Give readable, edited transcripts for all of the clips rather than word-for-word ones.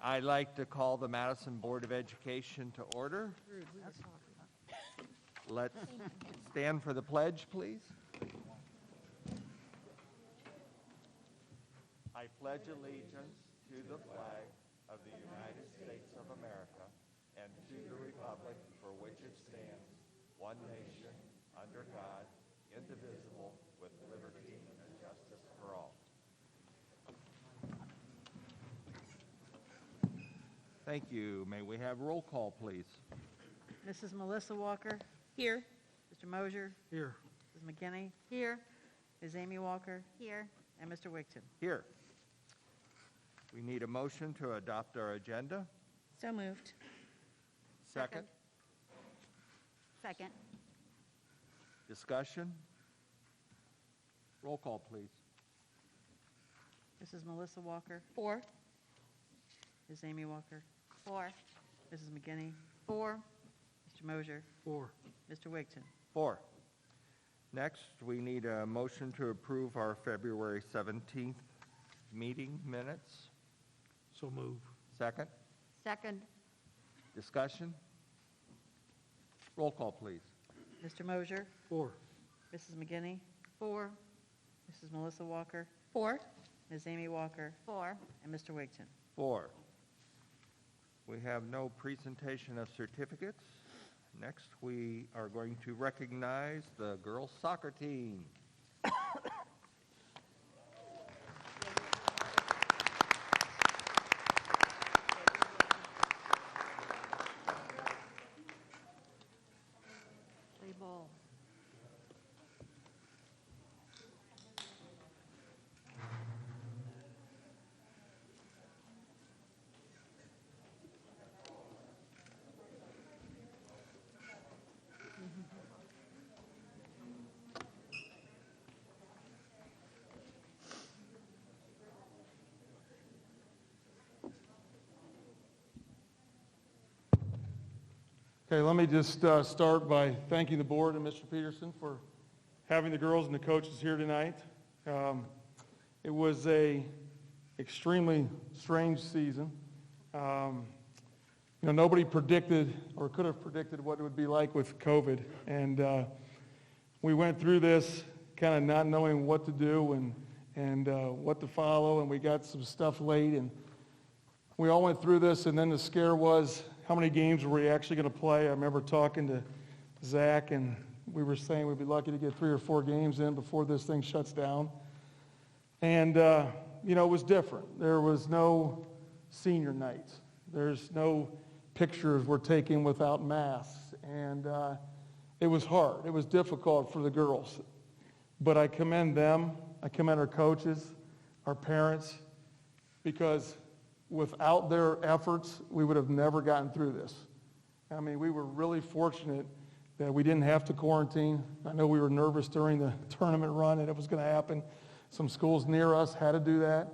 I'd like to call the Madison Board of Education to order. Let's stand for the pledge, please. I pledge allegiance to the flag of the United States of America and to the republic for which it stands, one nation, under God, indivisible, with liberty and justice for all. Thank you. May we have roll call, please? Mrs. Melissa Walker. Here. Mr. Mosier. Here. Mrs. McKinney. Here. Ms. Amy Walker. Here. And Mr. Wigton. Here. We need a motion to adopt our agenda. So moved. Second. Second. Discussion. Roll call, please. Mrs. Melissa Walker. 4. Ms. Amy Walker. 4. Mrs. McKinney. 4. Mr. Mosier. 4. Mr. Wigton. 4. Next, we need a motion to approve our February 17th meeting minutes. So move. Second. Second. Discussion. Roll call, please. Mr. Mosier. 4. Mrs. McKinney. 4. Mrs. Melissa Walker. 4. Ms. Amy Walker. 4. And Mr. Wigton. 4. We have no presentation of certificates. Next, we are going to recognize the girls' soccer team. Play ball. Okay, let me just start by thanking the board and Mr. Peterson for having the girls and the coaches here tonight. It was a extremely strange season. Nobody predicted or could have predicted what it would be like with COVID, and we went through this kind of not knowing what to do and what to follow, and we got some stuff late, and we all went through this, and then the scare was, how many games were we actually going to play? I remember talking to Zach, and we were saying we'd be lucky to get 3 or 4 games in before this thing shuts down. And, it was different. There was no senior night. There's no pictures we're taking without masks. And it was hard. It was difficult for the girls. But I commend them. I commend our coaches, our parents, because without their efforts, we would have never gotten through this. I mean, we were really fortunate that we didn't have to quarantine. I know we were nervous during the tournament run and it was going to happen. Some schools near us had to do that,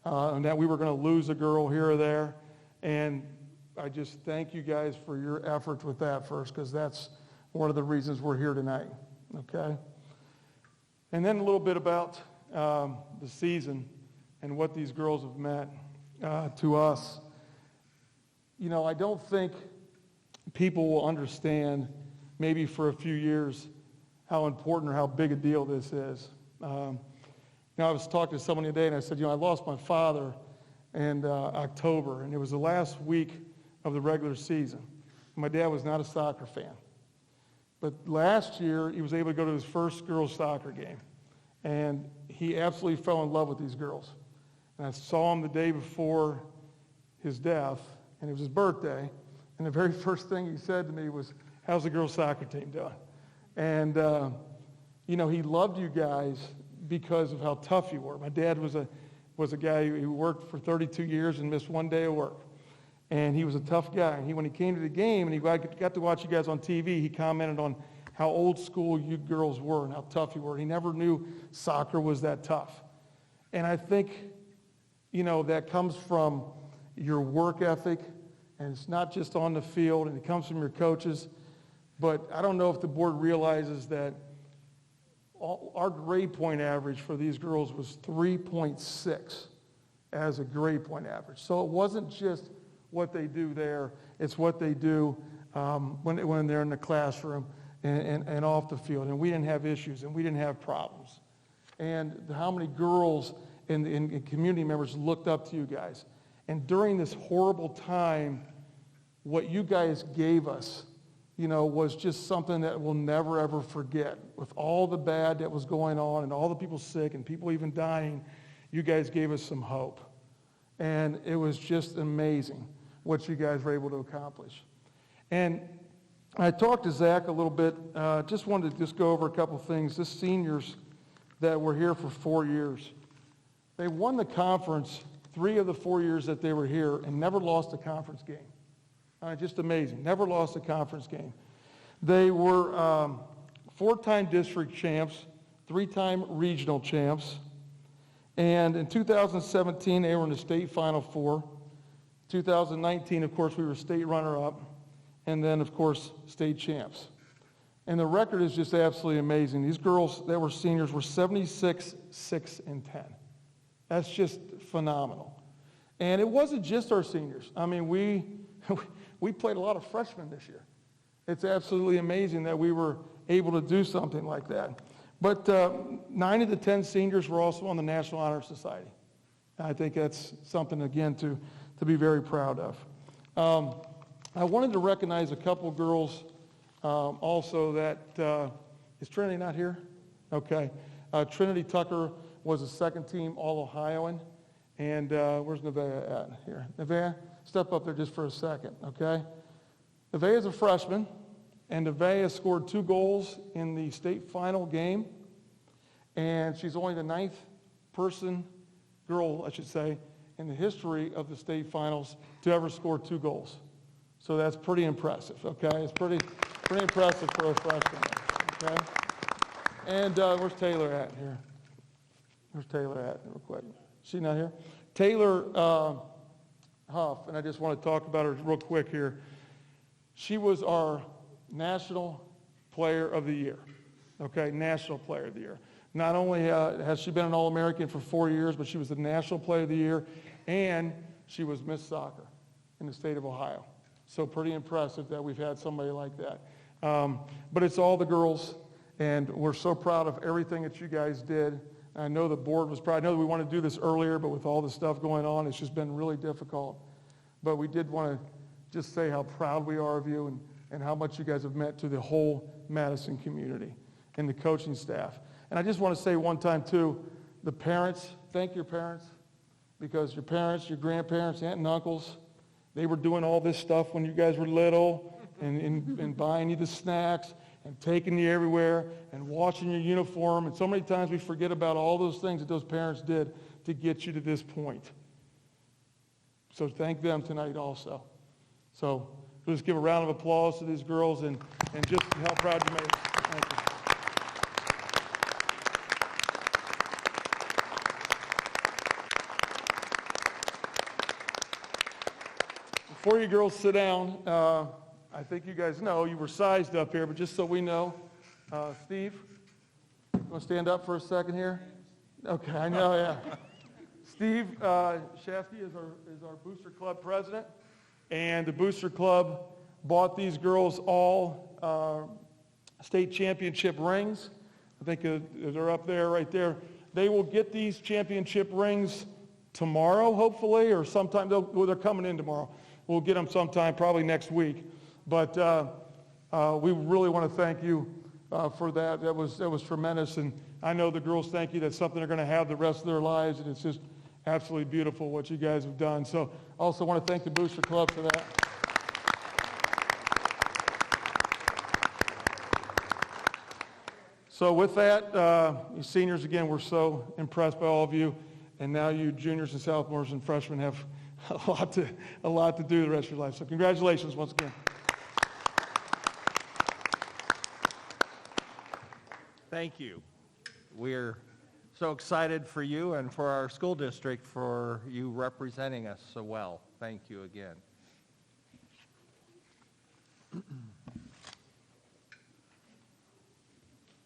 and that we were going to lose a girl here or there. And I just thank you guys for your efforts with that first, because that's one of the reasons we're here tonight, okay? And then a little bit about the season and what these girls have meant to us. I don't think people will understand, maybe for a few years, how important or how big a deal this is. I was talking to someone today, and I said, I lost my father in October, and it was the last week of the regular season. My dad was not a soccer fan. But last year, he was able to go to his first girls' soccer game, and he absolutely fell in love with these girls. And I saw him the day before his death, and it was his birthday, and the very first thing he said to me was, "How's the girls' soccer team doing?" And, he loved you guys because of how tough you were. My dad was a guy who worked for 32 years and missed one day of work. And he was a tough guy. And when he came to the game and he got to watch you guys on TV, he commented on how old school you girls were and how tough you were. He never knew soccer was that tough. And I think, that comes from your work ethic, and it's not just on the field, and it comes from your coaches. But I don't know if the board realizes that our grade point average for these girls was 3.6 as a grade point average. So it wasn't just what they do there, it's what they do when they're in the classroom and off the field. And we didn't have issues, and we didn't have problems. And how many girls and community members looked up to you guys. And during this horrible time, what you guys gave us, was just something that we'll never, ever forget. With all the bad that was going on and all the people sick and people even dying, you guys gave us some hope. And it was just amazing what you guys were able to accomplish. And I talked to Zach a little bit, just wanted to go over a couple things. The seniors that were here for 4 years, they won the conference 3 of the 4 years that they were here and never lost a conference game. Just amazing. Never lost a conference game. They were 4-time district champs, 3-time regional champs. And in 2017, they were in the state Final Four. 2019, of course, we were state runner-up. And then, of course, state champs. And the record is just absolutely amazing. These girls that were seniors were 76, 6, and 10. That's just phenomenal. And it wasn't just our seniors. I mean, we played a lot of freshmen this year. It's absolutely amazing that we were able to do something like that. But 9 of the 10 seniors were also on the National Honor Society. I think that's something, again, to be very proud of. I wanted to recognize a couple girls also that, is Trinity not here? Okay. Trinity Tucker was a second-team All-Ohioan. And where's Nevaeh at here? Nevaeh, step up there just for a second, okay? Nevaeh is a freshman, and Nevaeh scored 2 goals in the state final game. And she's only the 9th girl, I should say, in the history of the state finals to ever score 2 goals. So that's pretty impressive, okay? It's pretty impressive for a freshman, okay? And where's Taylor at here? Where's Taylor at real quick? Is she not here? Taylor Huff, and I just want to talk about her real quick here. She was our National Player of the Year, okay? National Player of the Year. Not only has she been an All-American for 4 years, but she was the National Player of the Year, and she was Miss Soccer in the state of Ohio. So pretty impressive that we've had somebody like that. But it's all the girls, and we're so proud of everything that you guys did. I know the board was proud. I know that we wanted to do this earlier, but with all the stuff going on, it's just been really difficult. But we did want to just say how proud we are of you and how much you guys have meant to the whole Madison community and the coaching staff. And I just want to say one time, too, the parents, thank your parents, because your parents, your grandparents, aunt and uncles, they were doing all this stuff when you guys were little and buying you the snacks and taking you everywhere and washing your uniform. And so many times we forget about all those things that those parents did to get you to this point. So thank them tonight also. So let's give a round of applause to these girls and just how proud you made us. Thank you. Before you girls sit down, I think you guys know you were sized up here, but just so we know, Steve, you want to stand up for a second here? Okay, I know, yeah. Steve Shafsky is our Booster Club president, and the Booster Club bought these girls all state championship rings. I think they're up there, right there. They will get these championship rings tomorrow, hopefully, or sometime. They're coming in tomorrow. We'll get them sometime, probably next week. But we really want to thank you for that. That was tremendous. And I know the girls thank you. That's something they're going to have the rest of their lives. And it's just absolutely beautiful what you guys have done. So I also want to thank the Booster Club for that. So with that, you seniors, again, we're so impressed by all of you. And now you juniors and sophomores and freshmen have a lot to do the rest of your life. So congratulations once again. Thank you. We're so excited for you and for our school district for you representing us so well. Thank you again.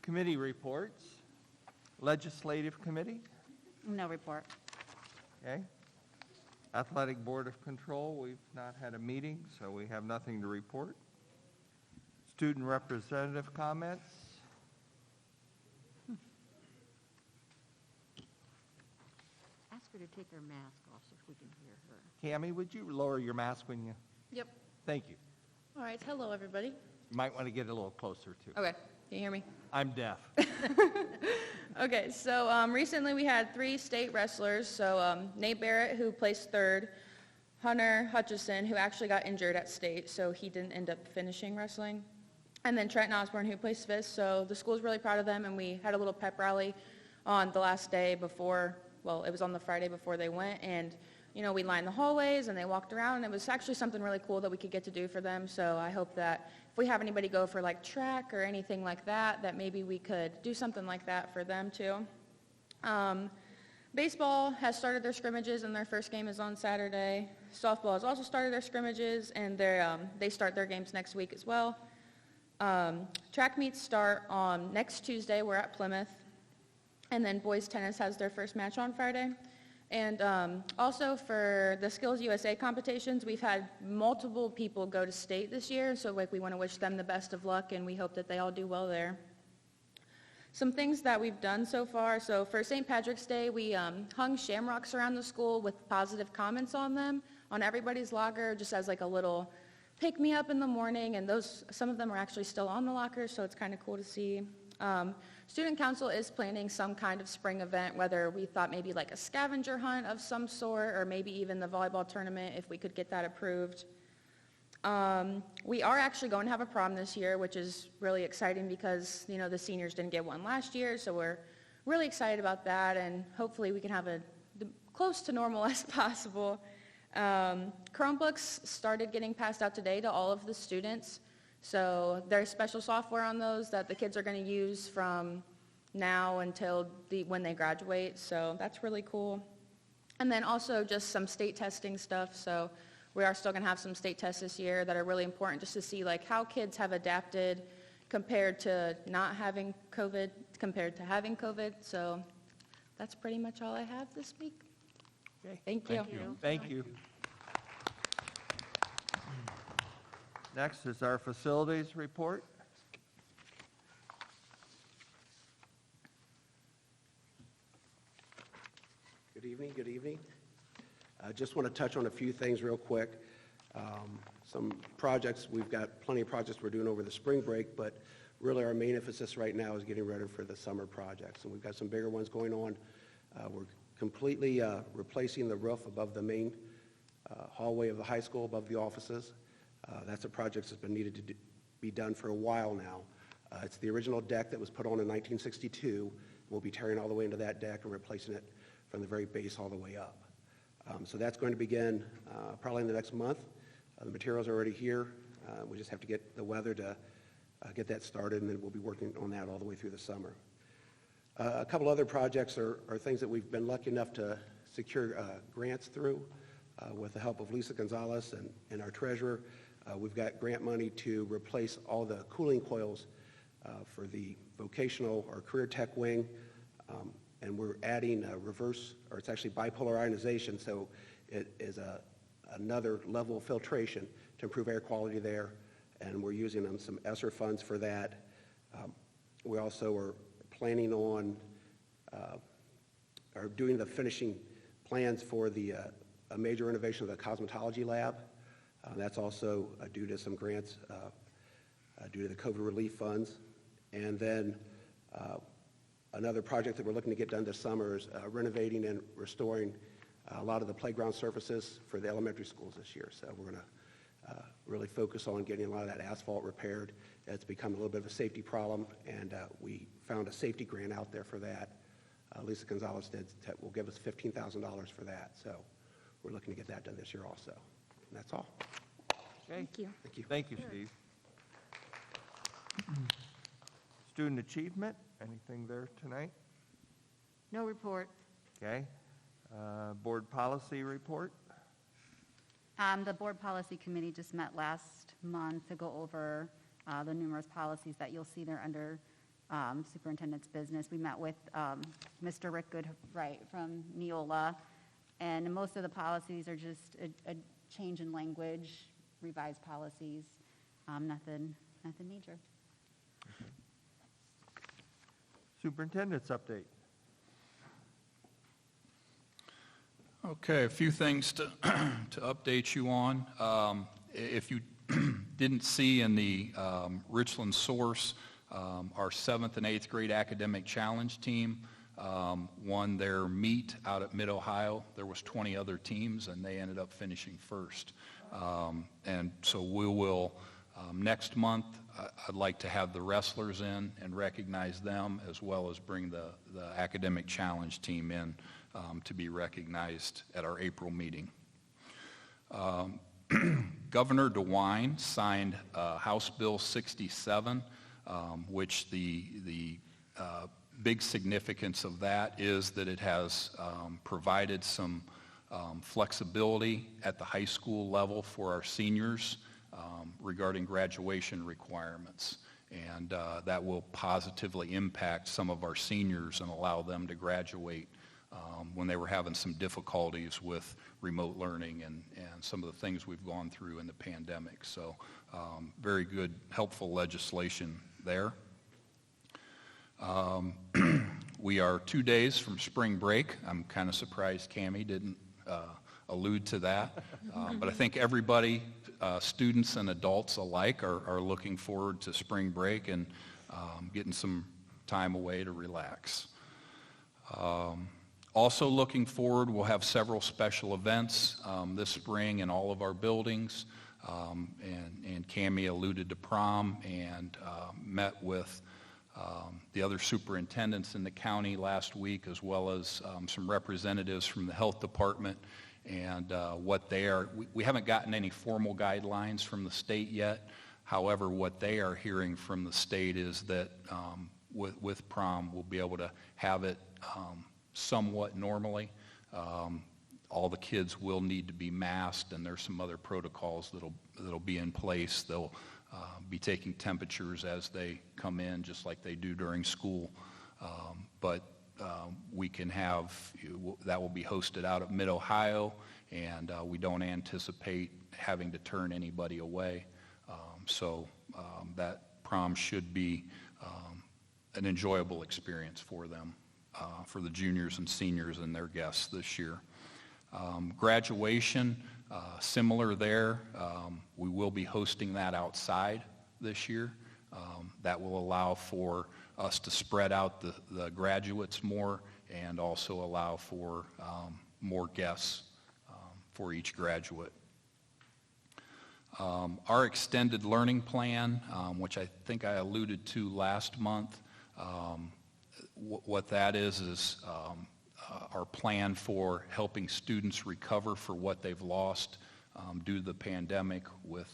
Committee reports. Legislative Committee. No report. Okay. Athletic Board of Control, we've not had a meeting, so we have nothing to report. Student representative comments? Ask her to take her mask off so we can hear her. Cammie, would you lower your mask when you, Yep. thank you. All right, hello, everybody. You might want to get a little closer, too. Okay, can you hear me? I'm deaf. Okay, so recently we had 3 state wrestlers. So Nate Barrett, who placed 3rd, Hunter Hutchison, who actually got injured at state, so he didn't end up finishing wrestling, and then Trenton Osborne, who placed 5th. So the school's really proud of them, and we had a little pep rally on the last day before, well, it was on the Friday before they went, and you know, we lined the hallways and they walked around, and it was actually something really cool that we could get to do for them. So I hope that if we have anybody go for like track or anything like that, that maybe we could do something like that for them too. Baseball has started their scrimmages, and their first game is on Saturday. Softball has also started their scrimmages, and they start their games next week as well. Track meets start on next Tuesday. We're at Plymouth. And then boys tennis has their first match on Friday. And also for the Skills USA competitions, we've had multiple people go to state this year, so like we want to wish them the best of luck, and we hope that they all do well there. Some things that we've done so far, so for St. Patrick's Day, we hung shamrocks around the school with positive comments on them, on everybody's locker, just as like a little pick-me-up in the morning, and some of them are actually still on the locker, so it's kind of cool to see. Student Council is planning some kind of spring event, whether we thought maybe like a scavenger hunt of some sort, or maybe even the volleyball tournament if we could get that approved. We are actually going to have a prom this year, which is really exciting because, you know, the seniors didn't get one last year, so we're really excited about that, and hopefully we can have it close to normal as possible. Chromebooks started getting passed out today to all of the students. So there's special software on those that the kids are going to use from now until when they graduate, so that's really cool. And then also just some state testing stuff, so we are still going to have some state tests this year that are really important just to see like how kids have adapted compared to not having COVID, compared to having COVID, so that's pretty much all I have this week. Okay. Thank you. Thank you. Next is our facilities report. Good evening, good evening. I just want to touch on a few things real quick. Some projects, we've got plenty of projects we're doing over the spring break, but really our main emphasis right now is getting ready for the summer projects. And we've got some bigger ones going on. We're completely replacing the roof above the main hallway of the high school, above the offices. That's a project that's been needed to be done for a while now. It's the original deck that was put on in 1962. We'll be tearing all the way into that deck and replacing it from the very base all the way up. So that's going to begin probably in the next month. The materials are already here. We just have to get the weather to get that started, and then we'll be working on that all the way through the summer. A couple other projects are things that we've been lucky enough to secure grants through with the help of Lisa Gonzalez and our treasurer. We've got grant money to replace all the cooling coils for the vocational or career tech wing, and we're adding a reverse, or it's actually bipolar ionization, so it is another level of filtration to improve air quality there, and we're using some ESSER funds for that. We also are planning on or doing the finishing plans for a major renovation of the cosmetology lab. That's also due to some grants due to the COVID relief funds. And then another project that we're looking to get done this summer is renovating and restoring a lot of the playground surfaces for the elementary schools this year. So we're going to really focus on getting a lot of that asphalt repaired. It's become a little bit of a safety problem, and we found a safety grant out there for that. Lisa Gonzalez will give us $15,000 for that. So we're looking to get that done this year also. And that's all. Okay. Thank you. Thank you. Thank you, Steve. Student achievement, anything there tonight? No report. Okay. Board policy report? The Board Policy Committee just met last month to go over the numerous policies that you'll see there under Superintendent's business. We met with Mr. Rick Goodwright from Neola And most of the policies are just a change in language, revised policies, nothing major. Superintendent's update. Okay, a few things to update you on. If you didn't see in the Richland source, our 7th and 8th grade academic challenge team won their meet out at Mid-Ohio. There was 20 other teams, and they ended up finishing first. And so we will, next month, I'd like to have the wrestlers in and recognize them, as well as bring the academic challenge team in to be recognized at our April meeting. Governor DeWine signed House Bill 67, which the big significance of that is that it has provided some flexibility at the high school level for our seniors regarding graduation requirements. And that will positively impact some of our seniors and allow them to graduate when they were having some difficulties with remote learning and some of the things we've gone through in the pandemic. So very good, helpful legislation there. We are 2 days from spring break. I'm kind of surprised Cammie didn't allude to that. But I think everybody, students and adults alike, are looking forward to spring break and getting some time away to relax. Also looking forward, we'll have several special events this spring in all of our buildings. And Cammie alluded to prom and met with the other superintendents in the county last week, as well as some representatives from the health department and what they are. We haven't gotten any formal guidelines from the state yet. However, what they are hearing from the state is that with prom, we'll be able to have it somewhat normally. All the kids will need to be masked, and there's some other protocols that'll be in place. They'll be taking temperatures as they come in, just like they do during school. But we can have, that will be hosted out at Mid-Ohio, and we don't anticipate having to turn anybody away. So that prom should be an enjoyable experience for them, for the juniors and seniors and their guests this year. Graduation, similar there. We will be hosting that outside this year. That will allow for us to spread out the graduates more and also allow for more guests for each graduate. Our extended learning plan, which I think I alluded to last month, what that is our plan for helping students recover for what they've lost due to the pandemic, with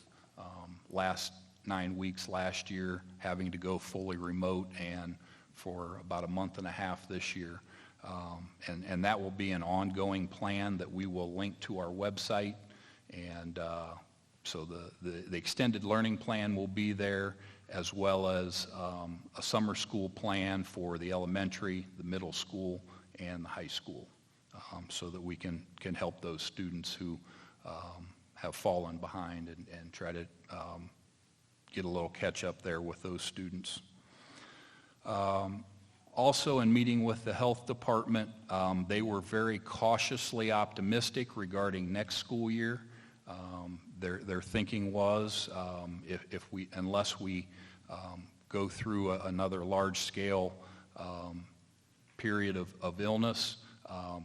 last 9 weeks last year having to go fully remote, and for about a month and a half this year. And that will be an ongoing plan that we will link to our website. And so the extended learning plan will be there, as well as a summer school plan for the elementary, the middle school, and the high school, so that we can help those students who have fallen behind and try to get a little catch up there with those students. Also, in meeting with the health department, they were very cautiously optimistic regarding next school year. Their thinking was, unless we go through another large-scale period of illness,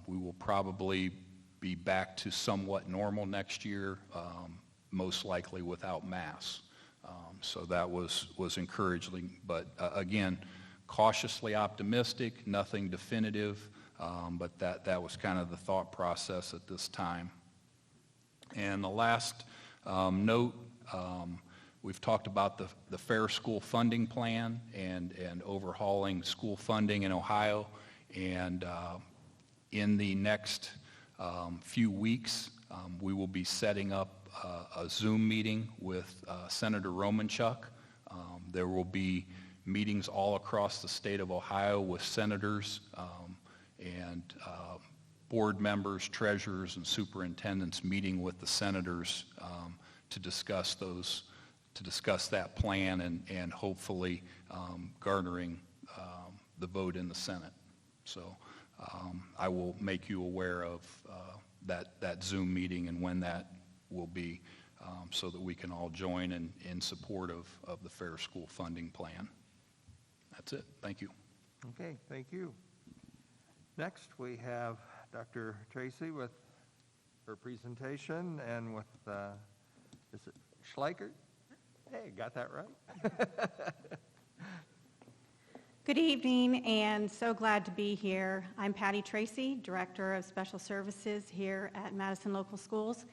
we will probably be back to somewhat normal next year, most likely without masks. So that was encouraging, but again, cautiously optimistic, nothing definitive, but that was kind of the thought process at this time. And the last note, we've talked about the Fair School Funding Plan and overhauling school funding in Ohio. And in the next few weeks, we will be setting up a Zoom meeting with Senator Romanchuk. There will be meetings all across the state of Ohio with senators and board members, treasurers, and superintendents meeting with the senators to discuss that plan and hopefully garnering the vote in the Senate. So I will make you aware of that Zoom meeting and when that will be, so that we can all join in support of the Fair School Funding Plan. That's it. Thank you. Okay, thank you. Next, we have Dr. Tracy with her presentation and with, is it Schleichert? Hey, got that right? Good evening, and so glad to be here. I'm Patty Tracy, Director of Special Services here at Madison Local Schools.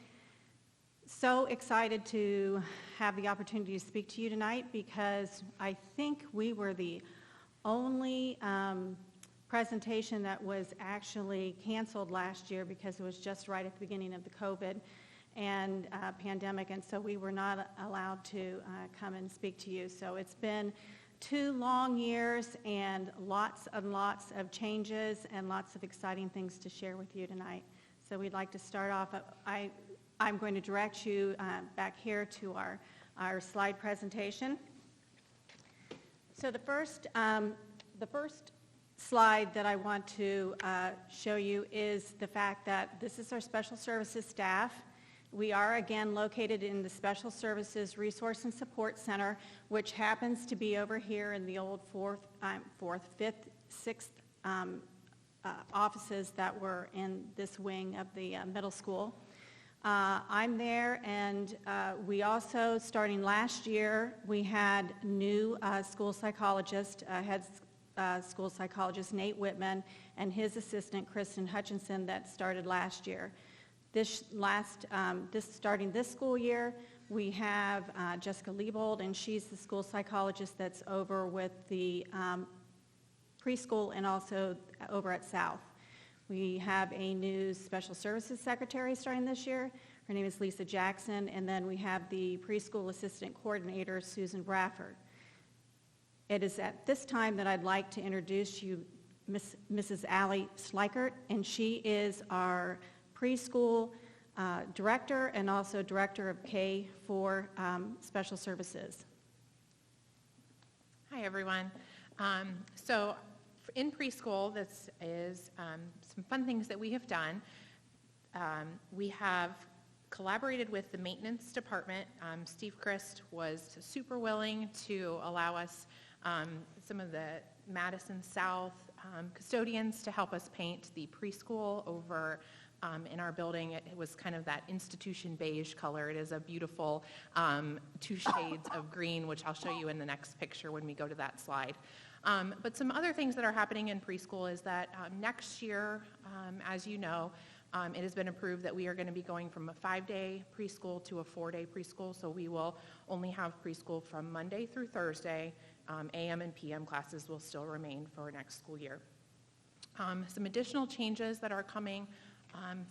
So excited to have the opportunity to speak to you tonight because I think we were the only presentation that was actually canceled last year because it was just right at the beginning of the COVID and pandemic, and so we were not allowed to come and speak to you. So it's been 2 long years and lots of changes and lots of exciting things to share with you tonight. So we'd like to start off. I'm going to direct you back here to our slide presentation. So the first slide that I want to show you is the fact that this is our special services staff. We are again located in the Special Services Resource and Support Center, which happens to be over here in the old 4th, 5th, 6th offices that were in this wing of the middle school. I'm there, and we also, starting last year, we had new school psychologist, head school psychologist Nate Whitman, and his assistant Kristen Hutchinson that started last year. Starting this school year, we have Jessica Liebold, and she's the school psychologist that's over with the preschool and also over at South. We have a new special services secretary starting this year. Her name is Lisa Jackson, and then we have the preschool assistant coordinator, Susan Bradford. It is at this time that I'd like to introduce you Mrs. Allie Schleichert, and she is our preschool director and also director of K for special services. Hi, everyone. So in preschool, this is some fun things that we have done. We have collaborated with the maintenance department. Steve Christ was super willing to allow us some of the Madison South custodians to help us paint the preschool over in our building. It was kind of that institution beige color. It is a beautiful 2 shades of green, which I'll show you in the next picture when we go to that slide. But some other things that are happening in preschool is that next year, as you know, it has been approved that we are going to be going from a 5-day preschool to a 4-day preschool, so we will only have preschool from Monday through Thursday. AM and PM classes will still remain for next school year. Some additional changes that are coming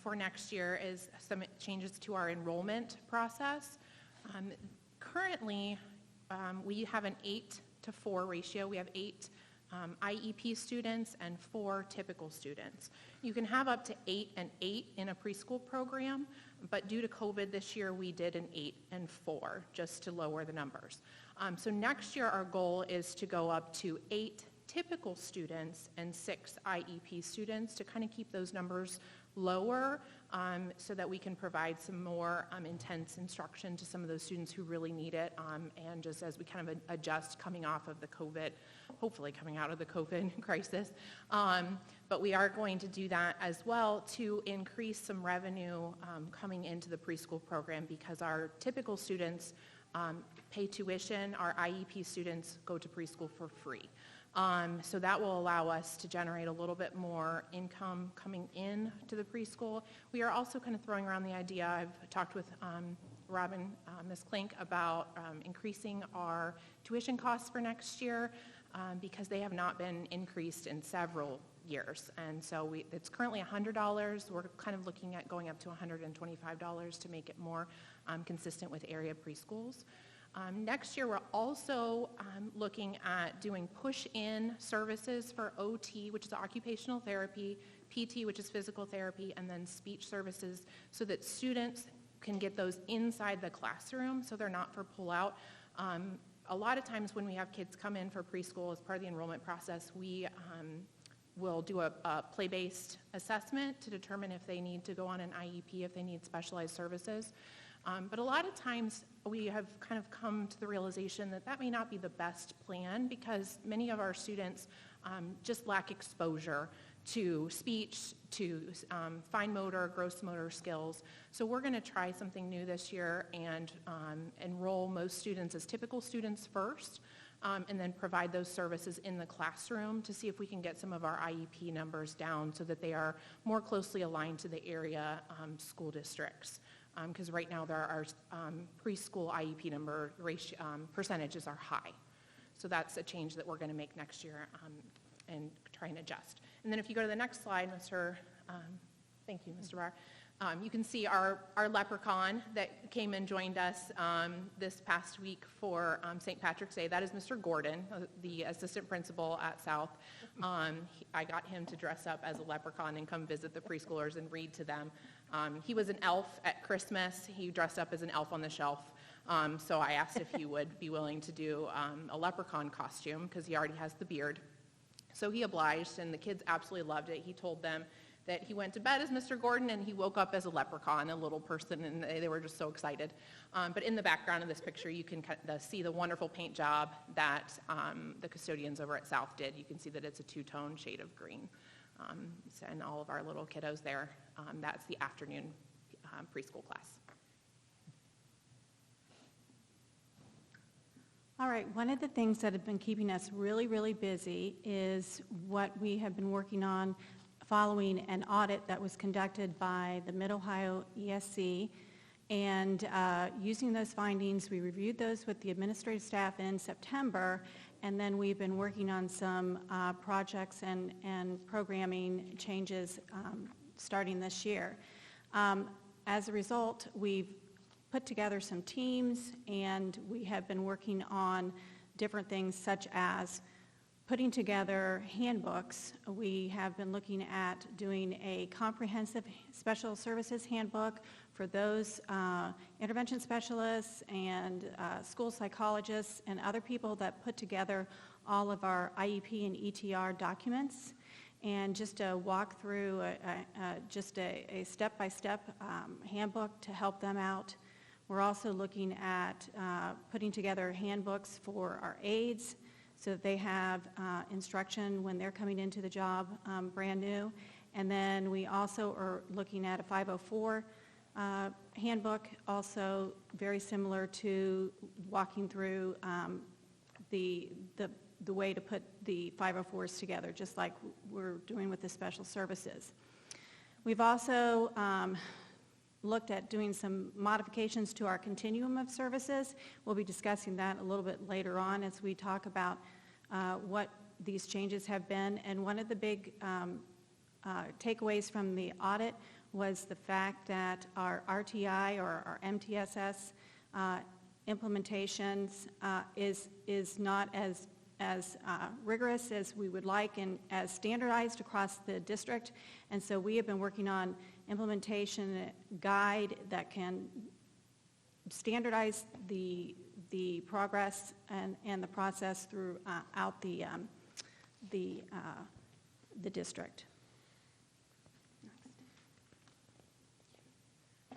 for next year is some changes to our enrollment process. Currently, we have an 8-to-4 ratio. We have 8 IEP students and 4 typical students. You can have up to 8 and 8 in a preschool program, but due to COVID this year, we did an 8 and 4 just to lower the numbers. So next year, our goal is to go up to 8 typical students and 6 IEP students to kind of keep those numbers lower so that we can provide some more intense instruction to some of those students who really need it, and just as we kind of adjust coming off of the COVID, hopefully coming out of the COVID crisis. But we are going to do that as well to increase some revenue coming into the preschool program because our typical students pay tuition, our IEP students go to preschool for free. So that will allow us to generate a little bit more income coming in to the preschool. We are also kind of throwing around the idea, I've talked with Robin, Ms. Klink, about increasing our tuition costs for next year because they have not been increased in several years. And so it's currently $100. We're kind of looking at going up to $125 to make it more consistent with area preschools. Next year, we're also looking at doing push-in services for OT, which is occupational therapy, PT, which is physical therapy, and then speech services, so that students can get those inside the classroom, so they're not for pull-out. A lot of times when we have kids come in for preschool as part of the enrollment process, we will do a play-based assessment to determine if they need to go on an IEP, if they need specialized services. But a lot of times we have kind of come to the realization that that may not be the best plan, because many of our students just lack exposure to speech, to fine motor, gross motor skills. So we're going to try something new this year and enroll most students as typical students first, and then provide those services in the classroom to see if we can get some of our IEP numbers down so that they are more closely aligned to the area school districts. Because right now our preschool IEP number percentages are high. So that's a change that we're going to make next year and try and adjust. And then if you go to the next slide, thank you, Mr. Barr. You can see our leprechaun that came and joined us this past week for St. Patrick's Day. That is Mr. Gordon, the assistant principal at South. I got him to dress up as a leprechaun and come visit the preschoolers and read to them. He was an elf at Christmas. He dressed up as an elf on the shelf. So I asked if he would be willing to do a leprechaun costume, because he already has the beard. So he obliged, and the kids absolutely loved it. He told them that he went to bed as Mr. Gordon and he woke up as a leprechaun, a little person, and they were just so excited. But in the background of this picture, you can see the wonderful paint job that the custodians over at South did. You can see that it's a two-tone shade of green. And all of our little kiddos there, that's the afternoon preschool class. All right, one of the things that have been keeping us really, really busy is what we have been working on following an audit that was conducted by the Mid-Ohio ESC. And using those findings, we reviewed those with the administrative staff in September, and then we've been working on some projects and programming changes starting this year. As a result, we've put together some teams, and we have been working on different things such as putting together handbooks. We have been looking at doing a comprehensive special services handbook for those intervention specialists and school psychologists and other people that put together all of our IEP and ETR documents, and just a walk through just a step-by-step handbook to help them out. We're also looking at putting together handbooks for our aides so that they have instruction when they're coming into the job brand new. And then we also are looking at a 504 handbook, also very similar to walking through the way to put the 504s together, just like we're doing with the special services. We've also looked at doing some modifications to our continuum of services. We'll be discussing that a little bit later on as we talk about what these changes have been. And one of the big takeaways from the audit was the fact that our RTI, or our MTSS implementations is not as rigorous as we would like and as standardized across the district. And so we have been working on implementation guide that can standardize the progress and the process throughout the district.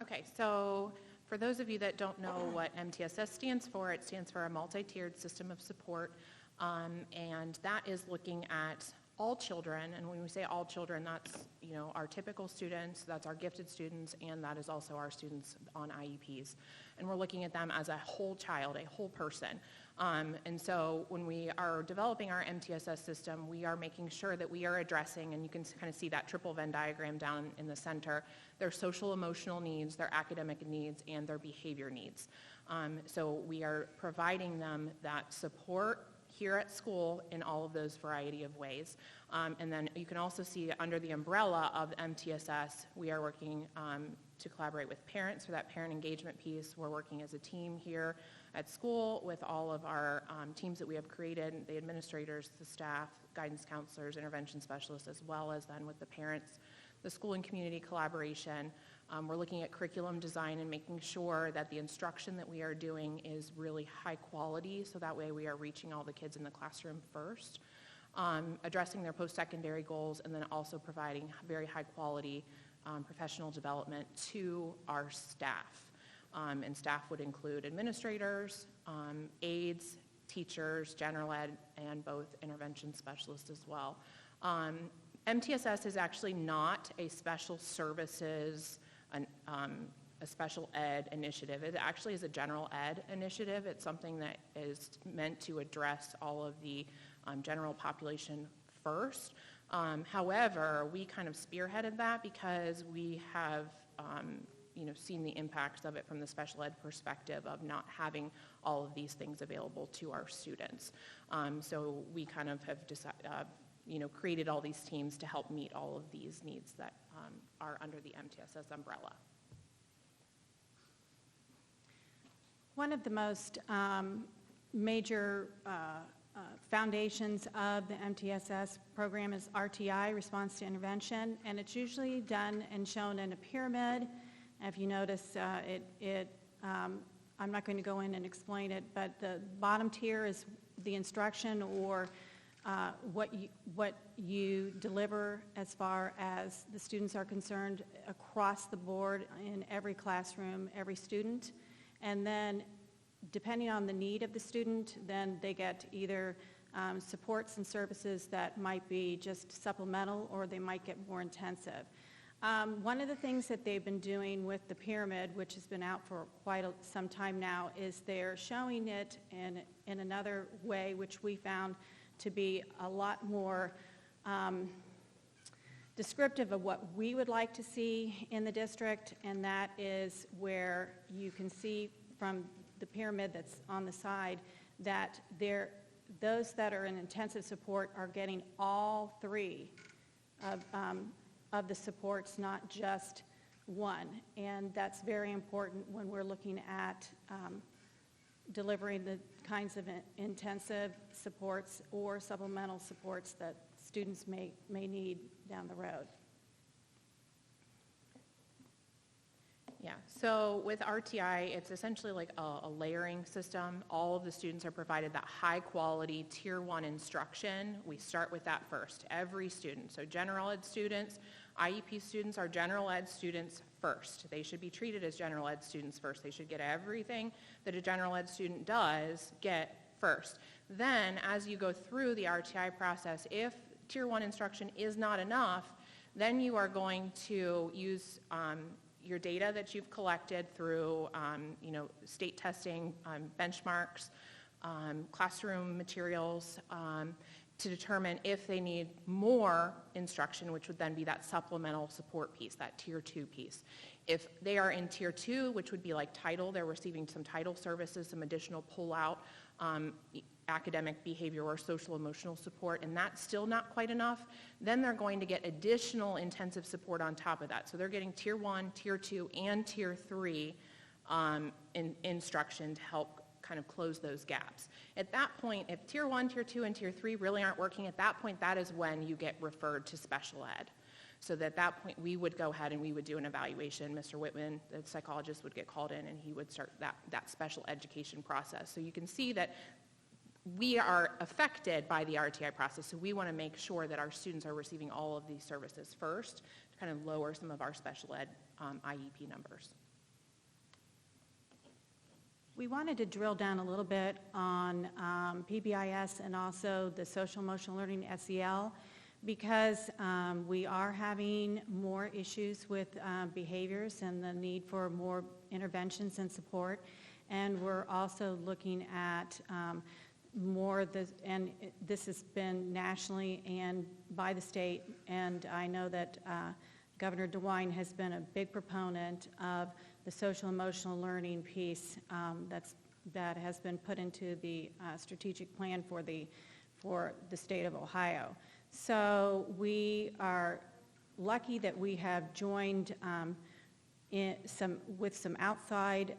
Okay, so for those of you that don't know what MTSS stands for, it stands for a multi-tiered system of support, and that is looking at all children. And when we say all children, that's our typical students, that's our gifted students, and that is also our students on IEPs. And we're looking at them as a whole child, a whole person. And so when we are developing our MTSS system, we are making sure that we are addressing, and you can kind of see that triple Venn diagram down in the center, their social emotional needs, their academic needs, and their behavior needs. So we are providing them that support here at school in all of those variety of ways. And then you can also see under the umbrella of MTSS, we are working to collaborate with parents for that parent engagement piece. We're working as a team here at school with all of our teams that we have created, the administrators, the staff, guidance counselors, intervention specialists, as well as then with the parents, the school and community collaboration. We're looking at curriculum design and making sure that the instruction that we are doing is really high quality, so that way we are reaching all the kids in the classroom first, addressing their post-secondary goals, and then also providing very high quality professional development to our staff. And staff would include administrators, aides, teachers, general ed, and both intervention specialists as well. MTSS is actually not a special services, a special ed initiative. It actually is a general ed initiative. It's something that is meant to address all of the general population first. However, we kind of spearheaded that because we have seen the impacts of it from the special ed perspective of not having all of these things available to our students. So we kind of have decided, created all these teams to help meet all of these needs that are under the MTSS umbrella. One of the most major foundations of the MTSS program is RTI, Response to Intervention, and it's usually done and shown in a pyramid. If you notice, I'm not going to go in and explain it, but the bottom tier is the instruction or what you deliver as far as the students are concerned across the board in every classroom, every student. And then depending on the need of the student, then they get either supports and services that might be just supplemental or they might get more intensive. One of the things that they've been doing with the pyramid, which has been out for quite some time now, is they're showing it in another way, which we found to be a lot more descriptive of what we would like to see in the district, and that is where you can see from the pyramid that's on the side that those that are in intensive support are getting all three of the supports, not just one. And that's very important when we're looking at delivering the kinds of intensive supports or supplemental supports that students may need down the road. Yeah, so with RTI, it's essentially like a layering system. All of the students are provided that high quality tier 1 instruction. We start with that first, every student. So general ed students, IEP students are general ed students first. They should be treated as general ed students first. They should get everything that a general ed student does get first. Then as you go through the RTI process, if tier 1 instruction is not enough, then you are going to use your data that you've collected through state testing, benchmarks, classroom materials, to determine if they need more instruction, which would then be that supplemental support piece, that tier 2 piece. If they are in tier 2, which would be like title, they're receiving some title services, some additional pull-out, academic, behavior, or social emotional support, and that's still not quite enough, then they're going to get additional intensive support on top of that. So they're getting tier 1, tier 2, and tier 3 instruction to help kind of close those gaps. At that point, if tier 1, tier 2, and tier 3 really aren't working, at that point, that is when you get referred to special ed. So that at that point, we would go ahead and we would do an evaluation. Mr. Whitman, the psychologist, would get called in and he would start that special education process. So you can see that we are affected by the RTI process, so we want to make sure that our students are receiving all of these services first to kind of lower some of our special ed IEP numbers. We wanted to drill down a little bit on PBIS and also the social emotional learning SEL because we are having more issues with behaviors and the need for more interventions and support. And we're also looking at and this has been nationally and by the state, and I know that Governor DeWine has been a big proponent of the social emotional learning piece that has been put into the strategic plan for the state of Ohio. So we are lucky that we have joined with some outside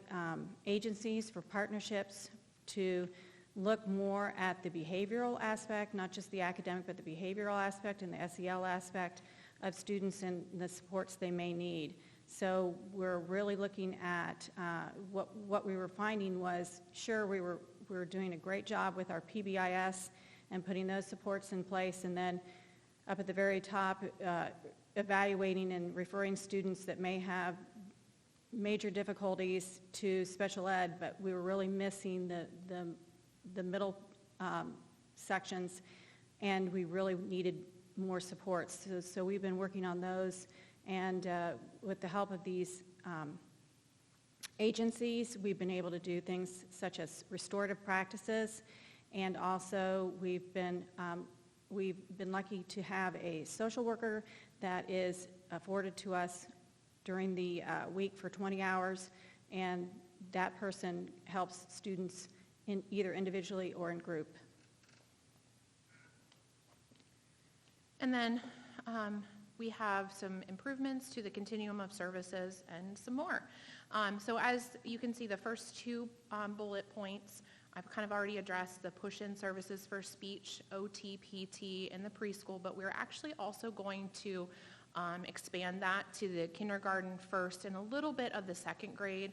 agencies for partnerships to look more at the behavioral aspect, not just the academic, but the behavioral aspect and the SEL aspect of students and the supports they may need. So we're really looking at what we were finding was, sure, we were doing a great job with our PBIS and putting those supports in place, and then up at the very top, evaluating and referring students that may have major difficulties to special ed, but we were really missing the middle sections, and we really needed more supports. So we've been working on those, and with the help of these agencies, we've been able to do things such as restorative practices, and also we've been lucky to have a social worker that is afforded to us during the week for 20 hours, and that person helps students in either individually or in group. And then we have some improvements to the continuum of services and some more. So as you can see, the first two bullet points, I've kind of already addressed the push-in services for speech, OT, PT, and the preschool, but we're actually also going to expand that to the kindergarten, first, and a little bit of the second grade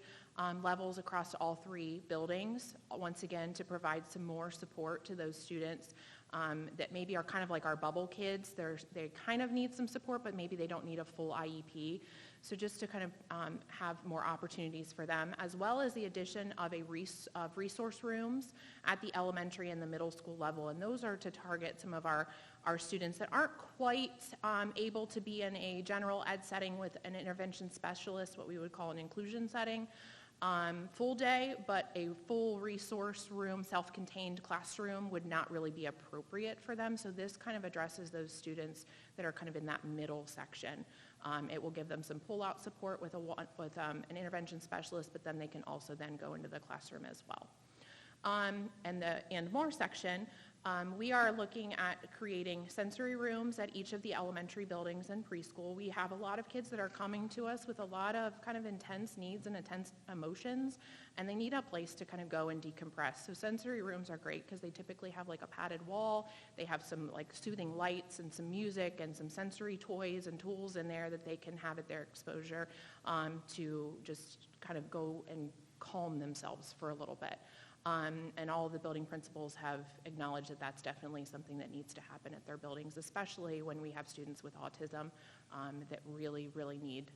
levels across all three buildings, once again, to provide some more support to those students that maybe are kind of like our bubble kids. They kind of need some support, but maybe they don't need a full IEP. So just to kind of have more opportunities for them, as well as the addition of resource rooms at the elementary and the middle school level. And those are to target some of our students that aren't quite able to be in a general ed setting with an intervention specialist, what we would call an inclusion setting, full day, but a full resource room, self-contained classroom would not really be appropriate for them. So this kind of addresses those students that are kind of in that middle section. It will give them some pull-out support with an intervention specialist, but then they can also then go into the classroom as well. And the and more section, we are looking at creating sensory rooms at each of the elementary buildings and preschool. We have a lot of kids that are coming to us with a lot of kind of intense needs and intense emotions, and they need a place to kind of go and decompress. So sensory rooms are great because they typically have like a padded wall. They have some like soothing lights and some music and some sensory toys and tools in there that they can have at their exposure to just kind of go and calm themselves for a little bit. And all of the building principals have acknowledged that that's definitely something that needs to happen at their buildings, especially when we have students with autism that really, really need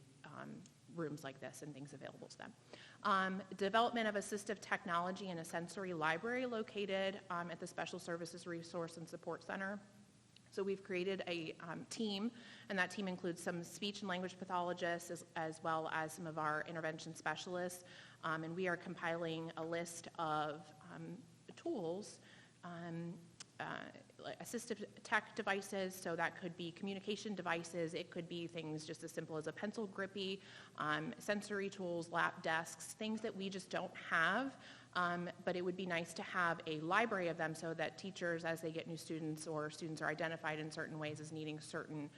rooms like this and things available to them. Development of assistive technology in a sensory library located at the Special Services Resource and Support Center. So we've created a team, and that team includes some speech and language pathologists as well as some of our intervention specialists. And we are compiling a list of tools, like assistive tech devices, so that could be communication devices, it could be things just as simple as a pencil grippy, sensory tools, lap desks, things that we just don't have, but it would be nice to have a library of them so that teachers, as they get new students or students are identified in certain ways as needing certain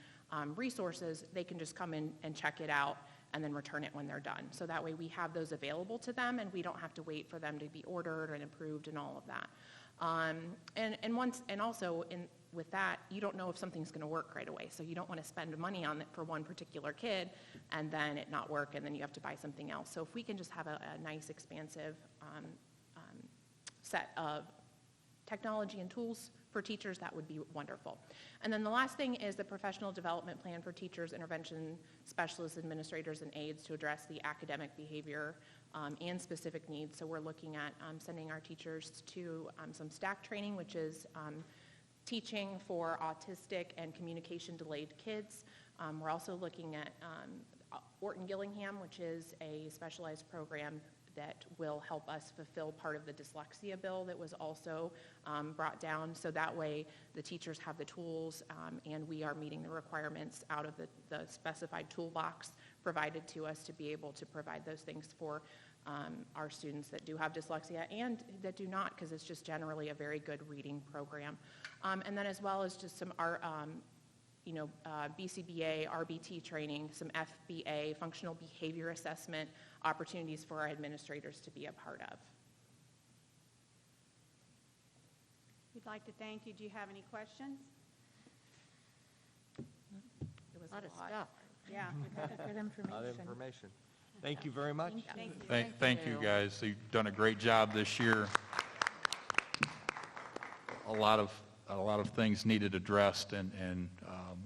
resources, they can just come in and check it out and then return it when they're done. So that way we have those available to them and we don't have to wait for them to be ordered and approved and all of that. And also with that, you don't know if something's going to work right away. So you don't want to spend money on it for one particular kid and then it not work and then you have to buy something else. So if we can just have a nice expansive set of technology and tools for teachers, that would be wonderful. And then the last thing is the professional development plan for teachers, intervention specialists, administrators, and aides to address the academic behavior and specific needs. So we're looking at sending our teachers to some STACK training, which is teaching for autistic and communication delayed kids. We're also looking at Orton Gillingham, which is a specialized program that will help us fulfill part of the dyslexia bill that was also brought down. So that way the teachers have the tools and we are meeting the requirements out of the specified toolbox provided to us to be able to provide those things for our students that do have dyslexia and that do not, because it's just generally a very good reading program. And then as well as just some art, BCBA, RBT training, some FBA, functional behavior assessment opportunities for our administrators to be a part of. We'd like to thank you. Do you have any questions? It was A lot of lot. stuff. Yeah. Good information. A lot of information. Thank you very much. Thank you. Thank you, guys. You've done a great job this year. A lot of things needed addressed, and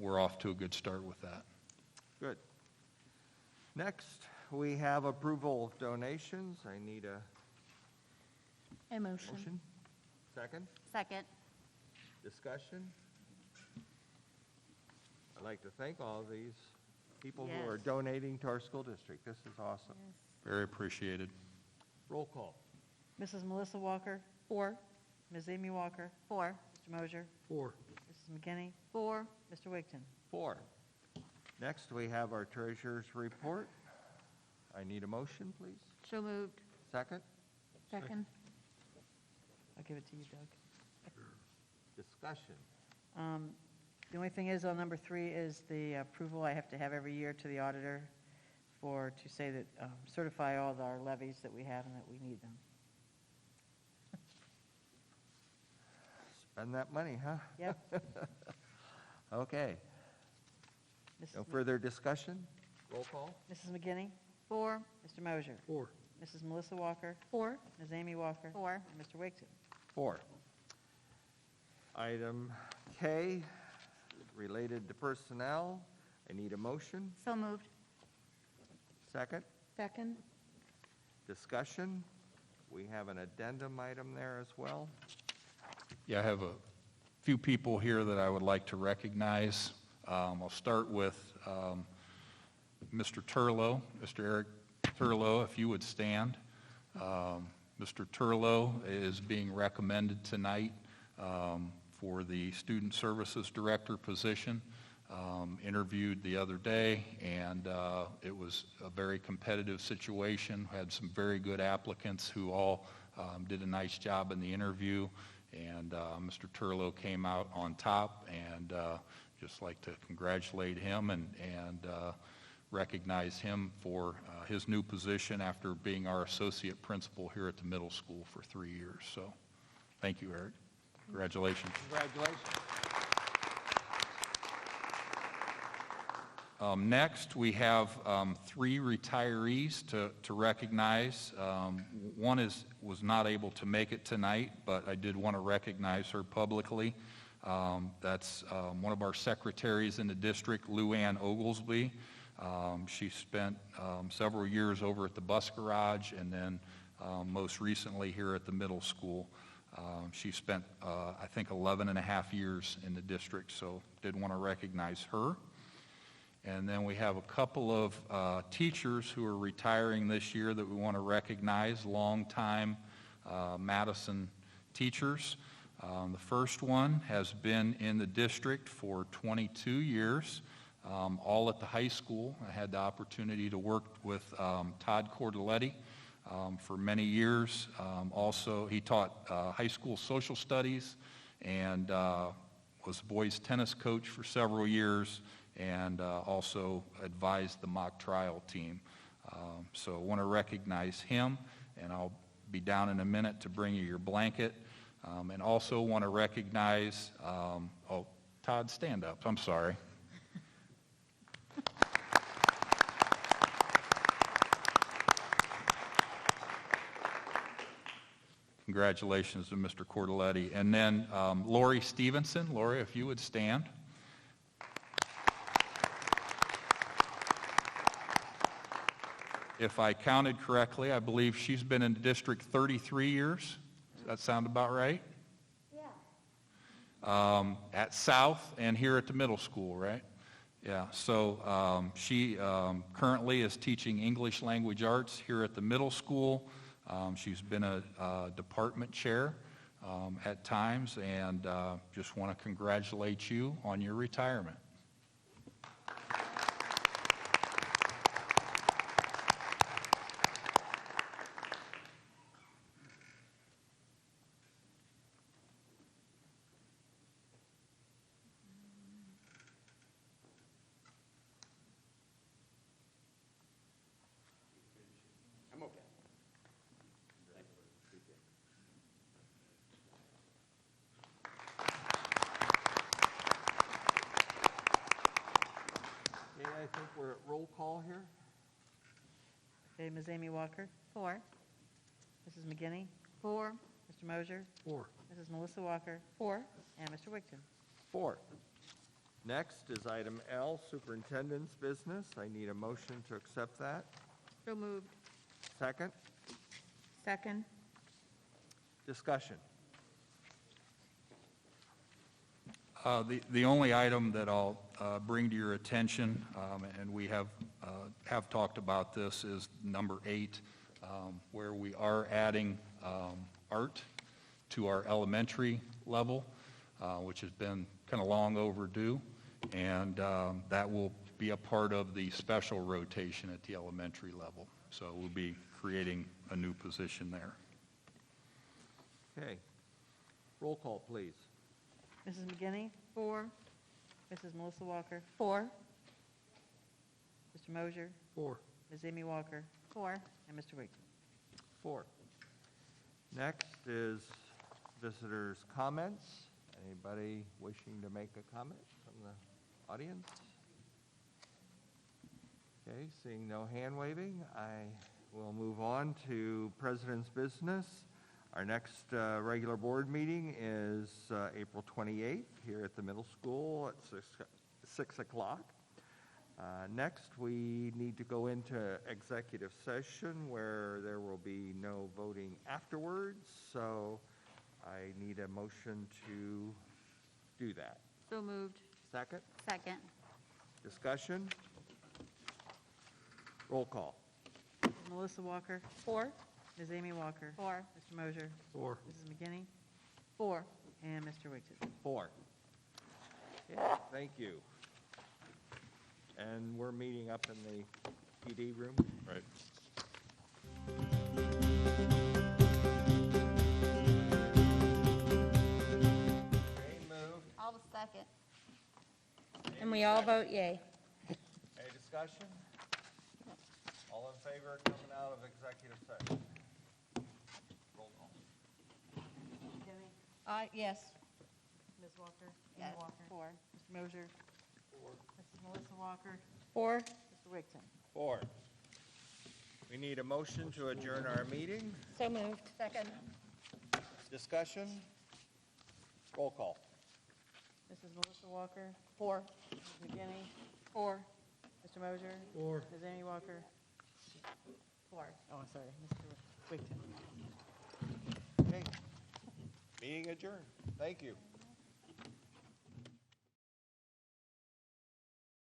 we're off to a good start with that. Good. Next, we have approval of donations. I need a motion. Second? Second. Discussion? I'd like to thank all these people who are Yes. donating to our school district. This is awesome. Very appreciated. Roll call. Mrs. Melissa Walker, 4. Ms. Amy Walker, 4. Mr. Mosier, 4. Mrs. McGinney, 4. Mr. Wigton. 4. Next, we have our treasurer's report. I need a motion, please. So moved. Second? Second. I'll give it to you, Doug. Discussion. The only thing is, on number 3 is the approval I have to have every year to the auditor to say that, certify all of our levies that we have and that we need them. Spend that money, huh? Yep. Okay. No further discussion? Roll call. Mrs. McGinney, 4. Mr. Mosier, 4. Mrs. Melissa Walker, 4. Ms. Amy Walker. 4. And Mr. Wigton. 4. Item K, related to personnel. I need a motion. So moved. Second? Second. Discussion. We have an addendum item there as well. Yeah, I have a few people here that I would like to recognize. I'll start with Mr. Turlow, Mr. Eric Turlow, if you would stand. Mr. Turlow is being recommended tonight for the Student Services Director position. Interviewed the other day, and it was a very competitive situation. Had some very good applicants who all did a nice job in the interview, and Mr. Turlow came out on top, and just like to congratulate him and recognize him for his new position after being our associate principal here at the middle school for 3 years. So thank you, Eric. Congratulations. Congratulations. Next, we have 3 retirees to recognize. One was not able to make it tonight, but I did want to recognize her publicly. That's one of our secretaries in the district, Lou Ann Oglesby. She spent several years over at the bus garage, and then most recently here at the middle school. She spent, I think, 11 and a half years in the district, so did want to recognize her. And then we have a couple of teachers who are retiring this year that we want to recognize, longtime Madison teachers. The first one has been in the district for 22 years, all at the high school. I had the opportunity to work with Todd Cordelletti for many years. Also, he taught high school social studies and was a boys tennis coach for several years, and also advised the mock trial team. So I want to recognize him, and I'll be down in a minute to bring you your blanket. And also want to recognize, Todd, stand up, I'm sorry. Congratulations to Mr. Cordelletti. And then Lori Stevenson. Lori, if you would stand. If I counted correctly, I believe she's been in the district 33 years. Does that sound about right? Yeah. At South and here at the middle school, right? Yeah, so she currently is teaching English language arts here at the middle school. She's been a department chair at times, and just want to congratulate you on your retirement. roll call here? Okay, Ms. Amy Walker, 4. Mrs. McGinney, 4. Mr. Mosier, 4. Mrs. Melissa Walker, 4. and Mr. Wigton. 4. Next is item L, Superintendent's business. I need a motion to accept that. So moved. Second, Second. discussion. The only item that I'll bring to your attention, and we have talked about this, is number 8, where we are adding art to our elementary level, which has been kind of long overdue, and that will be a part of the special rotation at the elementary level. So we'll be creating a new position there. Okay. Roll call, please. Mrs. McGinney, 4. Mrs. Melissa Walker, 4. Mr. Mosier, 4. Ms. Amy Walker, 4. and Mr. Wigton. 4. Next is visitors' comments. Anybody wishing to make a comment from the audience? Okay, seeing no hand waving, I will move on to President's business. Our next regular board meeting is April 28th here at the middle school at 6 o'clock. Next, we need to go into executive session where there will be no voting afterwards, so I need a motion to do that. So moved. Second, Second. discussion. Roll call. Mrs. Melissa Walker, 4. Ms. Amy Walker, 4. Mr. Mosier, 4. Mrs. McGinney, 4. and Mr. Wigton. 4. Okay, thank you. And we're meeting up in the PD room? Right. Okay, moved. I'll second. And we all vote yay. Any discussion? All in favor of coming out of executive session? Roll call. Yes. Ms. Walker? Yes. Amy Walker? 4. Mr. Mosier? 4. Mrs. Melissa Walker? 4. Mr. Wigton? 4. We need a motion to adjourn our meeting. So moved. Second. Discussion? Roll call. Mrs. Melissa Walker? 4. Mrs. McGinney? 4. Mr. Mosier? 4. Ms. Amy Walker? 4. Oh, sorry, Mr. Wigton. Okay. Meeting adjourned. Thank you.